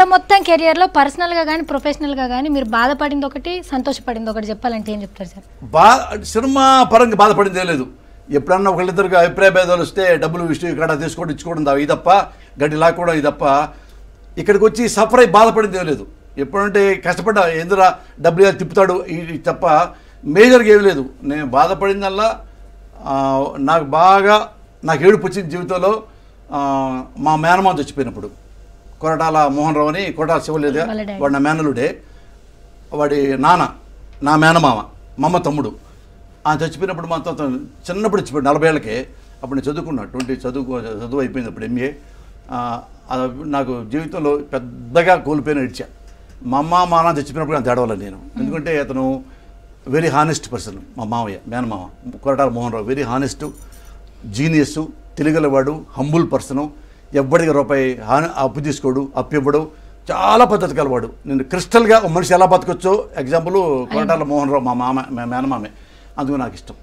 మొత్తం కెరియర్లో పర్సనల్గా కానీ ప్రొఫెషనల్గా కానీ మీరు బాధపడింది ఒకటి, సంతోషపడింది ఒకటి చెప్పాలంటే ఏం చెప్తారు సార్? సినిమా పరంగా బాధపడిందే లేదు. ఎప్పుడన్నా ఒకళ్ళిద్దరికి అభిప్రాయ భేదాలు వస్తే డబ్బులు ఇక్కడ తీసుకోవడం ఇచ్చుకోవడం ఇది తప్ప, గడ్డి లాక్కోవడం ఇది తప్ప, ఇక్కడికి వచ్చి సఫర్ అయి బాధపడిందే లేదు. ఎప్పుడంటే కష్టపడ్డా ఎందురా డబ్బులు తిప్పుతాడు ఇది తప్ప మేజర్గా ఏమి లేదు. నేను బాధపడిందల్లా నాకు ఏడుపు వచ్చింది జీవితంలో. మా మేనమామ చచ్చిపోయినప్పుడు, కొరటాల మోహన్ రావు అని, కొరటాల శివలేదా వాడు నా మేనలుడే, వాడి నాన్న నా మేనమామ మా అమ్మ తమ్ముడు. ఆయన చచ్చిపోయినప్పుడు మా చిన్నప్పుడు చచ్చిపోయాడు 40 ఏళ్ళకే. అప్పుడు నేను చదువుకున్నా, చదువు అయిపోయింది అప్పుడు MA. నాకు జీవితంలో పెద్దగా కోల్పోయిన ఇచ్చా. మా అమ్మ మా నాన్న చచ్చిపోయినప్పుడు నేను తేడవలే నేను, ఎందుకంటే అతను వెరీ హానెస్ట్ పర్సన్. మా మామయ్య మేనమామ Koratala Mohan Rao very honest, genius, తెలియగలవాడు, హంబుల్ పర్సను, ఎవ్వడికి రూపాయి అప్పు తీసుకోడు, అప్పు ఇవ్వడు, చాలా పద్ధతి కలవాడు. నేను క్రిస్టల్గా మనిషి ఎలా బతకొచ్చో ఎగ్జాంపుల్ కొరటాల మోహన్ రావు మా మేనమామే. అందుకు నాకు ఇష్టం.